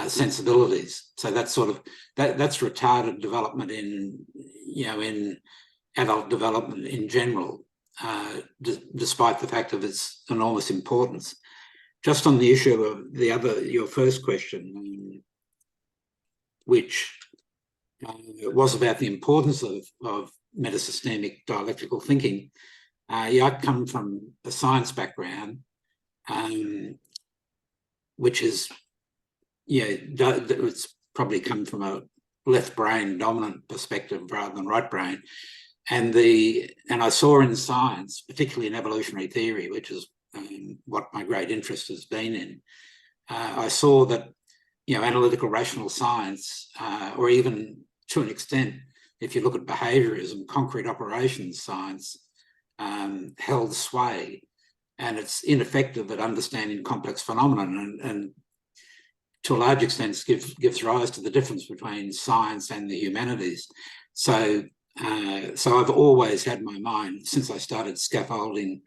sensibilities. So that's that's retarded development in adult development in general, despite the fact of its enormous importance. Just on the issue of your first question, which was about the importance of metasystemic dialectical thinking. I come from a science background, which is, it's probably come from a left brain dominant perspective rather than right brain. And I saw in science, particularly in evolutionary theory, which is what my great interest has been in, I saw that analytical rational science, or even to an extent, if you look at behaviorism, concrete operations science, held sway, and it's ineffective at understanding complex phenomena, and to a large extent gives rise to the difference between science and the humanities. So I've always had my mind, since I started scaffolding,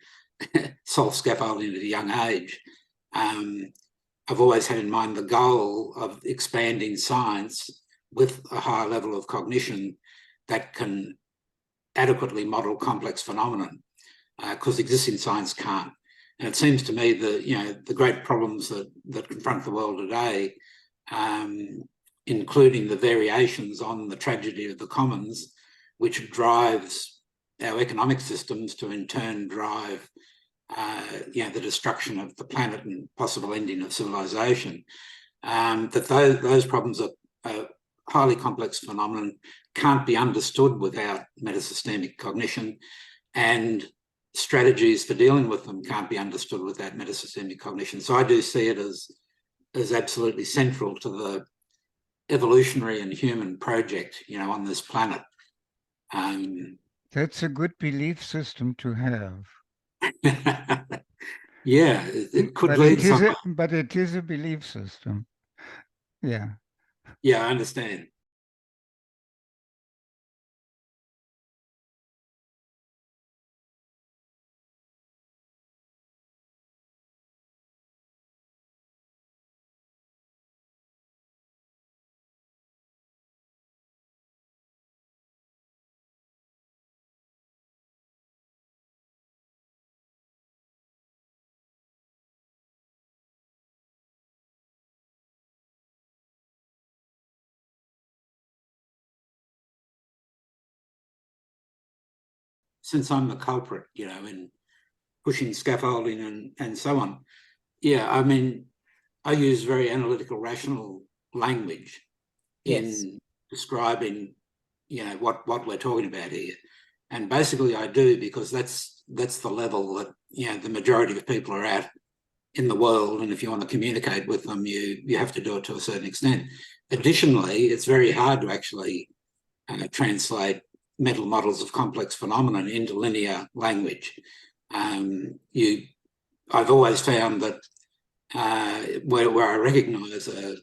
self-scaffolding at a young age, I've always had in mind the goal of expanding science with a higher level of cognition that can adequately model complex phenomena, because existing science can't. And it seems to me that the great problems that confront the world today, including the variations on the tragedy of the commons, which drives our economic systems to in turn drive the destruction of the planet and possible ending of civilization, that those problems are highly complex phenomenon, can't be understood without metasystemic cognition, and strategies for dealing with them can't be understood without metasystemic cognition. So I do see it as absolutely central to the evolutionary and human project, on this planet. That's a good belief system to have. Yeah, it could lead somewhere. But it is a belief system. Yeah. Yeah, I understand. Since I'm the culprit, in pushing scaffolding and so on. Yeah, I mean, I use very analytical, rational language in describing, what we're talking about here. And basically I do, because that's the level that, the majority of people are at in the world. And if you want to communicate with them, you have to do it to a certain extent. Additionally, it's very hard to actually translate mental models of complex phenomena into linear language. I've always found that where I recognise a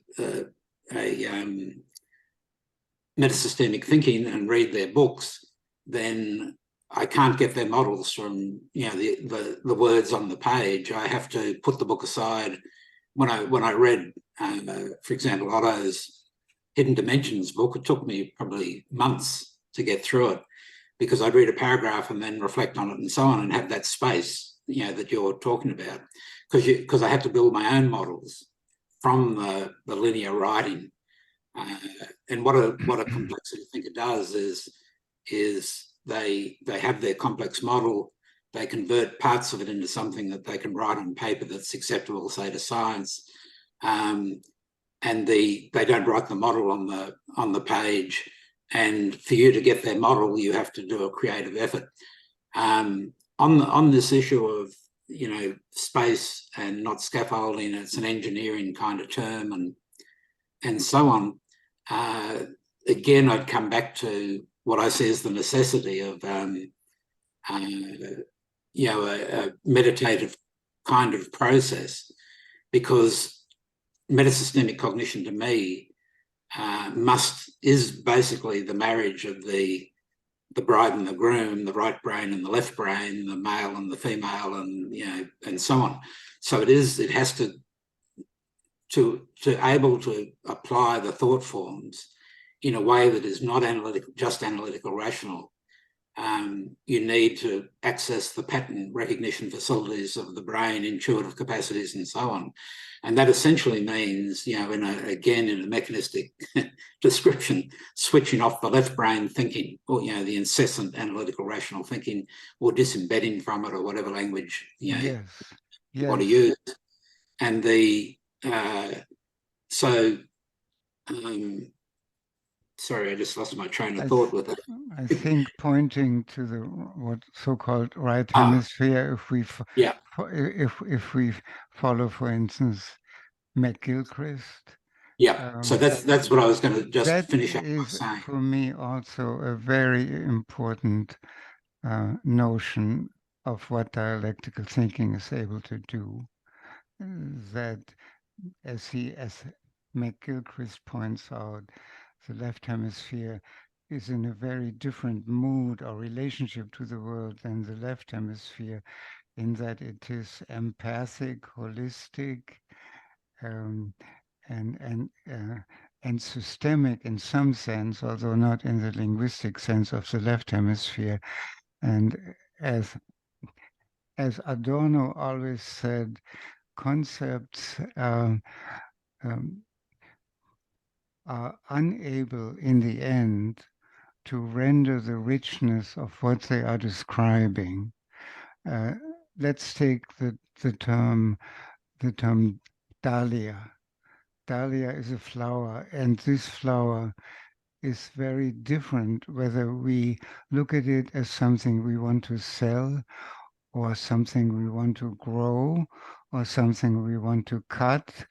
metasystemic thinking and read their books, then I can't get their models from the words on the page. I have to put the book aside. When I read, for example, Otto's Hidden Dimensions book, it took me probably months to get through it, because I'd read a paragraph and then reflect on it and so on, and have that space that you're talking about, because I had to build my own models from the linear writing. And what a complexity thinker does is they have their complex model, they convert parts of it into something that they can write on paper that's acceptable, say, to science, and they don't write the model on the page. And for you to get their model, you have to do a creative effort. On this issue of space and not scaffolding, it's an engineering kind of term, and so on. Again, I'd come back to what I see as the necessity of a meditative kind of process, because metasystemic cognition to me is basically the marriage of the bride and the groom, the right brain and the left brain, the male and the female, and and so on. So it has to able to apply the thought forms in a way that is not just analytical rational. You need to access the pattern recognition facilities of the brain, intuitive capacities, and so on. And that essentially means, again, in a mechanistic description, switching off the left brain thinking, or, the incessant analytical rational thinking, or disembedding from it, or whatever language, you want to use. And sorry, I just lost my train of thought with it. I think pointing to the what so-called right hemisphere, if we follow, for instance, McGilchrist. So that's what I was going to just finish up by saying. That is for me also a very important notion of what dialectical thinking is able to do. That, as McGilchrist points out, the left hemisphere is in a very different mood or relationship to the world than the left hemisphere, in that it is empathic, holistic, and systemic in some sense, although not in the linguistic sense of the left hemisphere. And as Adorno always said, concepts are unable in the end to render the richness of what they are describing. Let's take the term dahlia. Dahlia is a flower, and this flower is very different whether we look at it as something we want to sell, or something we want to grow, or something we want to cut,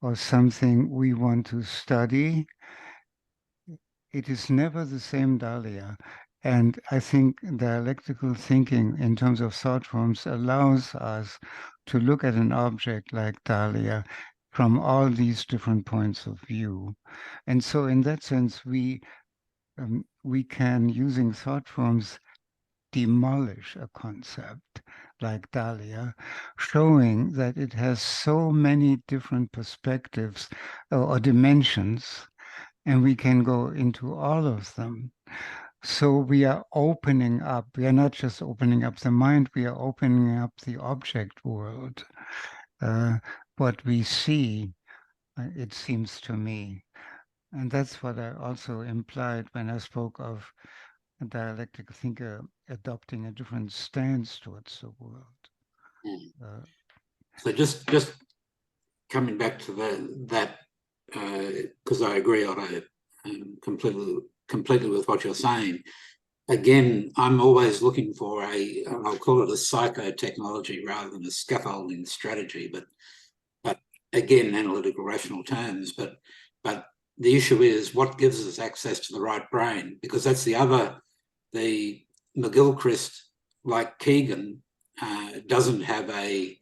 or something we want to study. It is never the same dahlia. And I think dialectical thinking in terms of thought forms allows us to look at an object like dahlia from all these different points of view. And so in that sense, we can, using thought forms, demolish a concept like dahlia, showing that it has so many different perspectives or dimensions, and we can go into all of them. So we are opening up. We are not just opening up the mind, we are opening up the object world. What we see, it seems to me. And that's what I also implied when I spoke of a dialectical thinker adopting a different stance towards the world. So just coming back to that, because I agree, Otto, completely with what you're saying. Again, I'm always looking for I'll call it a psychotechnology rather than a scaffolding strategy, but again, analytical rational terms. But the issue is what gives us access to the right brain, because that's the McGilchrist, like Keegan, doesn't have a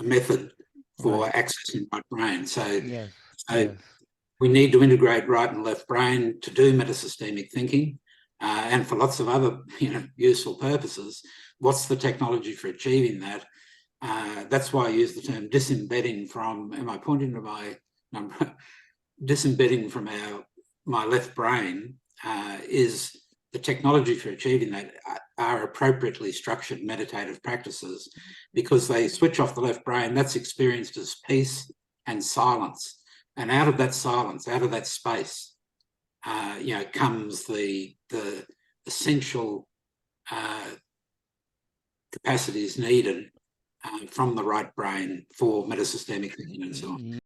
method for accessing right brain. So, we need to integrate right and left brain to do metasystemic thinking, and for lots of other useful purposes. What's the technology for achieving that? That's why I use the term disembedding from. Am I pointing to my number? Disembedding from my left brain is the technology for achieving that. Are appropriately structured meditative practices, because they switch off the left brain. That's experienced as peace and silence, and out of that silence, out of that space, comes the essential capacities needed from the right brain for metasystemic thinking and so on.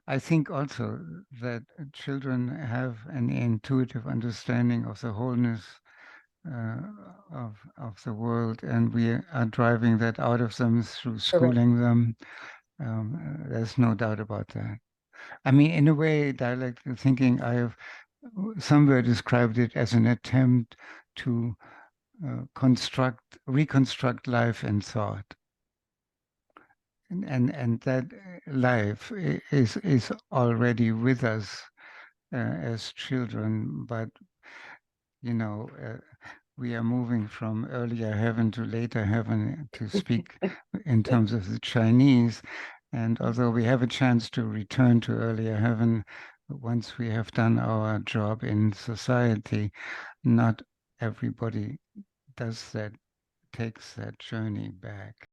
I think also that children have an intuitive understanding of the wholeness of the world, and we are driving that out of them through schooling them. There's no doubt about that. I mean, in a way, dialectical thinking, I have somewhere described it as an attempt to reconstruct life and thought. And that life is already with us as children, but you know, we are moving from earlier heaven to later heaven, to speak in terms of the Chinese. And although we have a chance to return to earlier heaven once we have done our job in society, not everybody does that, takes that journey back.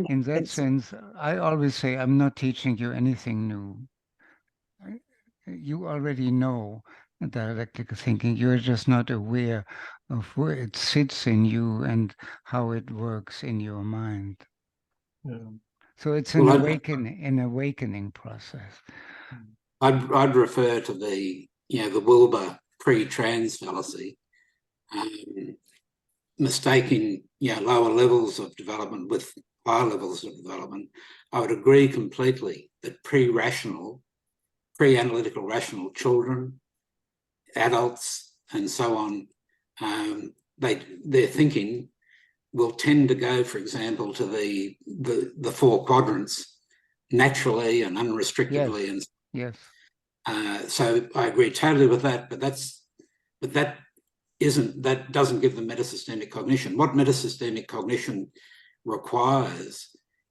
In that sense, I always say, I'm not teaching you anything new. You already know dialectical thinking. You're just not aware of where it sits in you and how it works in your mind. Yeah. So it's an awakening process. I'd refer to the Wilbur pre-trans fallacy, mistaking lower levels of development with higher levels of development. I would agree completely that pre-analytical rational children, adults, and so on, their thinking will tend to go, for example, to the four quadrants naturally and unrestrictedly. Yes. So I agree totally with that, but that doesn't give them metasystemic cognition. What metasystemic cognition requires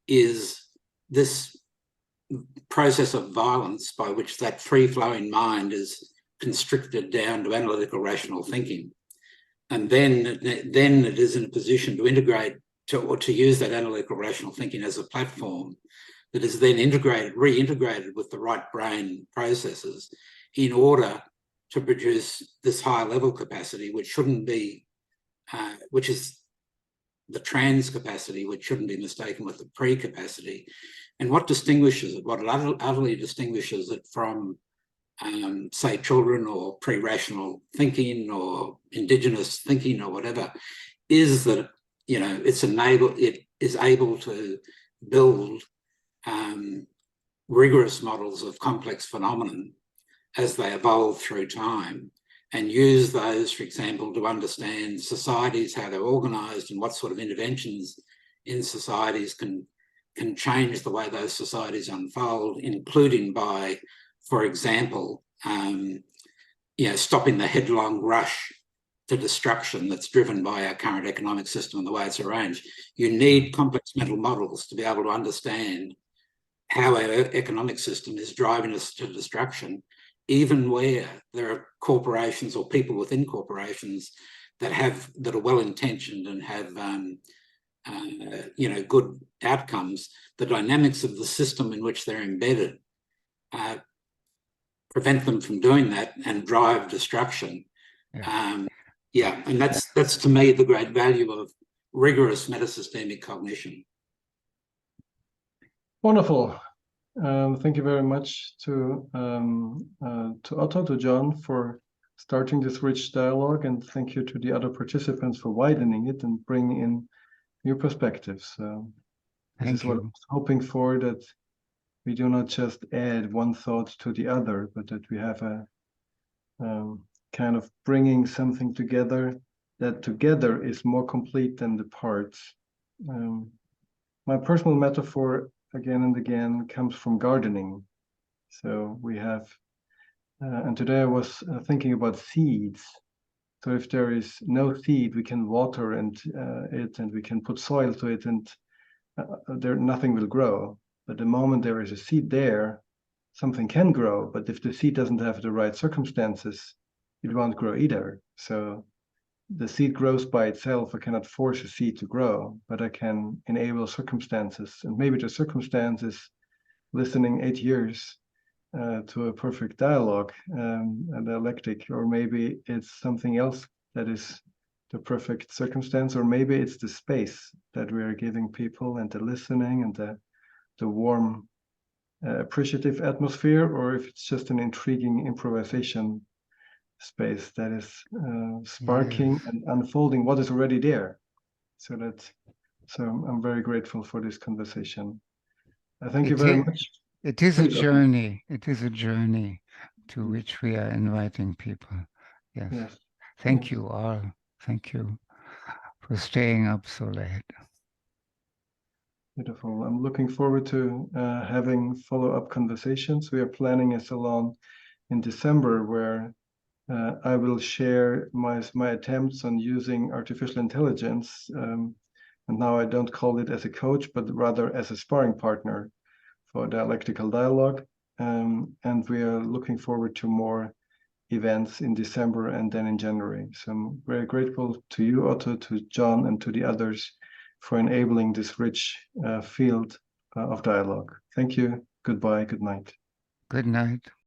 is this process of violence by which that free-flowing mind is constricted down to analytical rational thinking. And then it is in a position to integrate or to use that analytical rational thinking as a platform that is then reintegrated with the right brain processes in order to produce this higher level capacity, which shouldn't be, which is the trans capacity, which shouldn't be mistaken with the pre-capacity. And what distinguishes it, what utterly distinguishes it from, say, children or pre-rational thinking or indigenous thinking or whatever, is that it is able to build rigorous models of complex phenomenon as they evolve through time, and use those, for example, to understand societies, how they're organised, and what sort of interventions in societies can change the way those societies unfold, including by, for example, stopping the headlong rush to destruction that's driven by our current economic system and the way it's arranged. You need complex mental models to be able to understand how our economic system is driving us to destruction, even where there are corporations or people within corporations that are well-intentioned and have good outcomes. The dynamics of the system in which they're embedded prevent them from doing that and drive destruction. And that's to me the great value of rigorous metasystemic cognition. Wonderful. Thank you very much to Otto, to John, for starting this rich dialogue, and thank you to the other participants for widening it and bringing in new perspectives. This is what I was hoping for, that we do not just add one thought to the other, but that we have a kind of bringing something together that together is more complete than the parts. My personal metaphor again and again comes from gardening. So we have, and today I was thinking about seeds. So if there is no seed, we can water it, and we can put soil to it, and nothing will grow. But the moment there is a seed there, something can grow. But if the seed doesn't have the right circumstances, it won't grow either. So the seed grows by itself. I cannot force a seed to grow, but I can enable circumstances. And maybe the circumstance is listening 8 years to a perfect dialogue, a dialectic, or maybe it's something else that is the perfect circumstance, or maybe it's the space that we are giving people and the listening and the warm, appreciative atmosphere, or if it's just an intriguing improvisation space that is sparking Yes. and unfolding what is already there. So I'm very grateful for this conversation. Thank you very much. It is a Please, Otto. journey. It is a journey to Mm. which we are inviting people. Yes. Yes. Thank Yes. you all. Thank you for staying up so late. Beautiful. I'm looking forward to having follow-up conversations. We are planning a salon in December where I will share my attempts on using artificial intelligence. And now I don't call it as a coach, but rather as a sparring partner for dialectical dialogue. And we are looking forward to more events in December and then in January. So I'm very grateful to you, Otto, to John, and to the others for enabling this rich field of dialogue. Thank you. Goodbye. Good night. Good night.